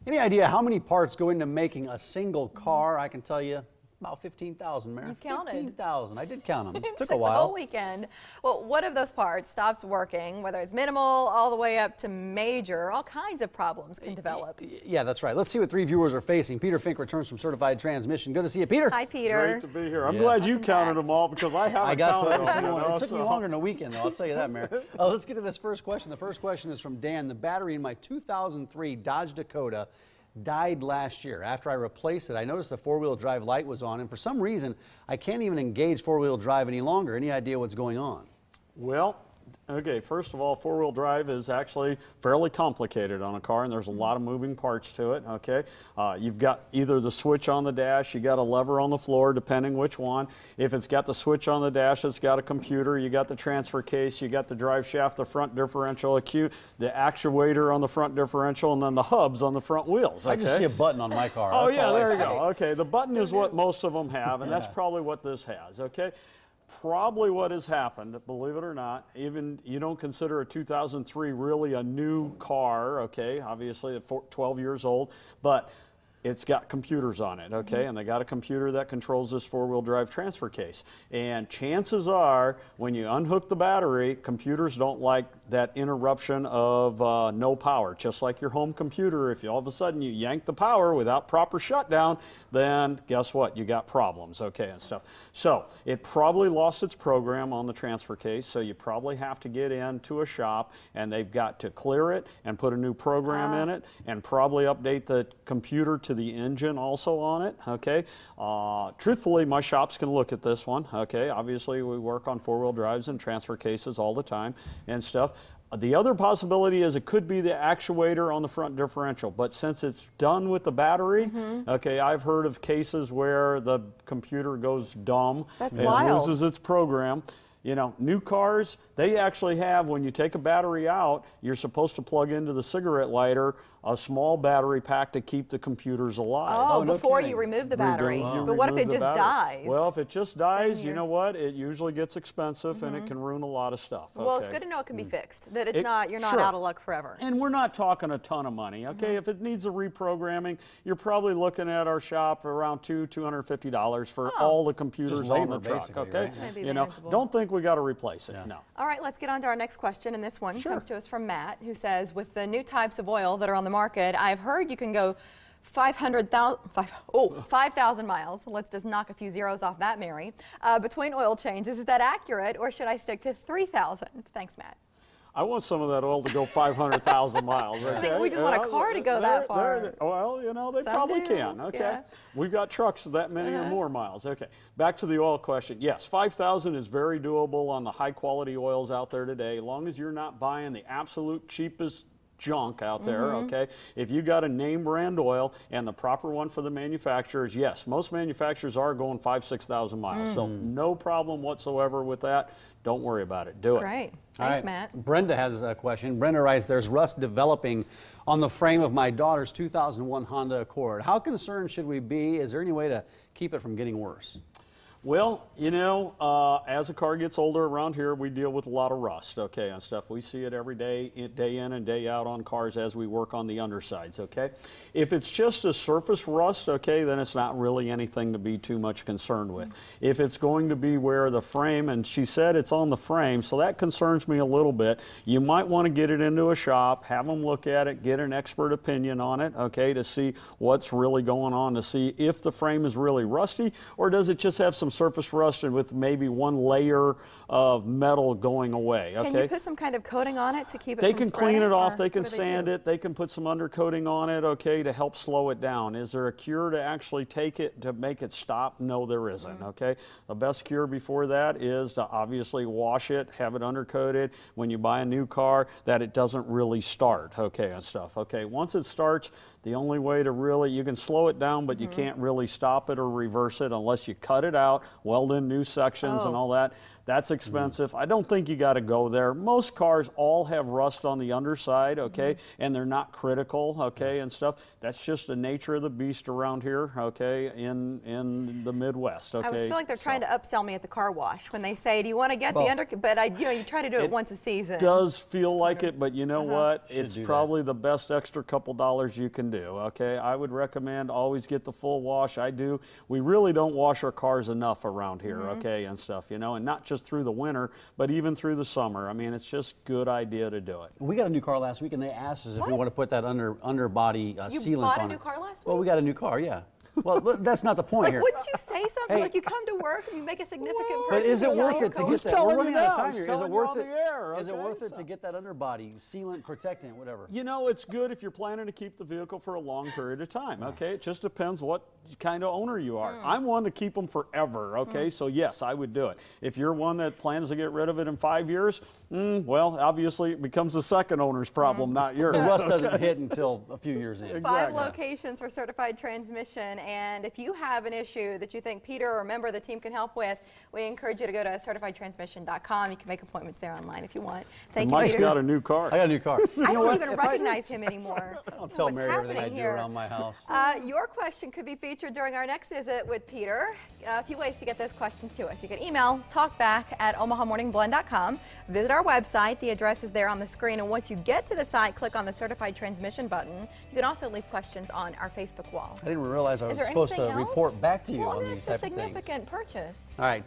Any idea how many parts go into making a single car? I can tell you about 15,000, Mary. You counted. 15,000. I did count them. It took took a while. the whole weekend. Well, what if those parts stops working, whether it's minimal all the way up to major, all kinds of problems can develop. Yeah, that's right. Let's see what 3 viewers are facing. Peter Fink returns from Certified Transmission. Good to see you, Peter. Hi, Peter. Great to be here. I'm Yes. glad you Welcome counted back. them all because I haven't I got counted every them. single you one. know, It took me longer than a weekend, though. I'll tell you that, Mary. Let's get to this first question. The first question is from Dan. The battery in my 2003 Dodge Dakota died last year. After I replaced it, I noticed the four-wheel drive light was on, and for some reason, I can't even engage four-wheel drive any longer. Any idea what's going on? Well, okay, first of all, four-wheel drive is actually fairly complicated on a car, and there's a lot of moving parts to it, okay? You've got either the switch on the dash, you got a lever on the floor, depending which one. If it's got the switch on the dash, it's got a computer, you got the transfer case, you got the drive shaft, the front differential, the actuator on the front differential, and then the hubs on the front wheels, okay? I just see a button on my car. Oh, That's yeah, all I there you see. go. Okay, the button is what most of them have, and that's probably what this has, okay? Probably what has happened, believe it or not, even you don't consider a 2003 really a new car, okay? Obviously, at 12 years old, but it's got computers on it, okay? And they got a computer that controls this four-wheel drive transfer case. And chances are, when you unhook the battery, computers don't like that interruption of no power. Just like your home computer, if all of a sudden you yank the power without proper shutdown, then guess what? You got problems, okay, and stuff. So it probably lost its program on the transfer case, so you probably have to get into a shop and they've got to clear it and put a new program in it and probably update the computer to the engine also on it, okay? Truthfully, my shops can look at this one, okay? Obviously, we work on four-wheel drives and transfer cases all the time and stuff. The other possibility is it could be the actuator on the front differential, but since it's done with the battery, okay, I've heard of cases where the computer goes dumb and loses its program. You know, new cars, they actually have, when you take a battery out, you're supposed to plug into the cigarette lighter a small battery pack to keep the computers alive. Oh, before you remove the battery. But what if it just dies? Well, if it just dies, you know what? It usually gets expensive and it can ruin a lot of stuff. Well, it's good to know it can be fixed, that it's not, you're not out of luck forever. And we're not talking a ton of money, okay? If it needs a reprogramming, you're probably looking at our shop around $250 for all the computers on the truck, okay? Right? You know, don't think we got to replace it, no. All right, let's get on to our next question, and this one comes to us from Matt, who says, with the new types of oil that are on the market, I've heard you can go 5,000 miles. Let's just knock a few zeros off that, Mary. Between oil changes, is that accurate, or should I stick to 3,000? Thanks, Matt. I want some of that oil to go 500,000 miles. Okay? I think we just want a car to go that far. Well, you know, they probably can. Okay, yeah. We've got trucks that many or more miles. Okay, back to the oil question. Yes, 5,000 is very doable on the high-quality oils out there today, as long as you're not buying the absolute cheapest junk out there, okay? If you got a name brand oil and the proper one for the manufacturers, yes, most manufacturers are going 5,000 to 6,000 miles, so no problem whatsoever with that. Don't worry about it. Do it. Great. Thanks, Matt. Brenda has a question. Brenda writes, there's rust developing on the frame of my daughter's 2001 Honda Accord. How concerned should we be? Is there any way to keep it from getting worse? Well, you know, as a car gets older around here, we deal with a lot of rust, okay, and stuff. We see it every day, day in and day out on cars as we work on the undersides, okay? If it's just a surface rust, okay, then it's not really anything to be too much concerned with. If it's going to be where the frame, and she said it's on the frame, so that concerns me a little bit. You might want to get it into a shop, have them look at it, get an expert opinion on it, okay, to see what's really going on, to see if the frame is really rusty, or does it just have some surface rust and with maybe one layer of metal going away. Okay? Can you put some kind of coating on it to keep it They from can spraying, clean it off, they can what do sand it, they can put some undercoating on it, okay, to help slow it down. Is there a cure to actually take it to make it stop? No, there isn't, okay? The best cure before that is to obviously wash it, have it undercoated when you buy a new car, that it doesn't really start, okay, and stuff. Okay, once it starts, the only way to really, you can slow it down, but you can't really stop it or reverse it unless you cut it out, weld in new sections and all that. That's expensive. I don't think you got to go there. Most cars all have rust on the underside, okay, and they're not critical, okay, and stuff. That's just the nature of the beast around here, okay, in the Midwest, okay. I always feel like they're trying to upsell me at the car wash when they say, "Do you want to get the under?" But you try to do it once a season. It does feel like it, but you know what? It's probably the best extra couple dollars you can do, okay? I would recommend always get the full wash. I do. We really don't wash our cars enough around here, okay, and stuff, you know, and not just through the winter, but even through the summer. I mean, it's just a good idea to do it. We got a new car last week, and they asked us if we want to put that underbody sealant on it. You bought a new car last week? Well, we got a new car, yeah. Well, that's not the point here. Wouldn't you say something like you come to work and you make a significant purchase? But is it worth it to get that? We're running out of time here. Is it worth it? Is it worth it to get that underbody sealant, protectant, whatever? You know, it's good if you're planning to keep the vehicle for a long period of time, okay? It just depends what kind of owner you are. I'm one to keep them forever, okay? So yes, I would do it. If you're one that plans to get rid of it in 5 years, well, obviously it becomes the second owner's problem, not yours. The rust doesn't hit until a few years in. Exactly. 5 locations for certified transmission, and if you have an issue that you think Peter or a member of the team can help with, we encourage you to go to certifiedtransmission.com. You can make appointments there online if you want. Thank you, Mike's Peter. got a new car. I got a new car. I don't even recognize him anymore. I'll tell What's Mary everything I happening do here? around my house. Your question could be featured during our next visit with Peter. A few ways to get those questions to us. You can email talkback@omahamorningblend.com. Visit our website. The address is there on the screen. And once you get to the site, click on the certified transmission button. You can also leave questions on our Facebook wall. I didn't realize I was Is there supposed to anything else? report back to you Well, on these it's a type of things. significant purchase. All right.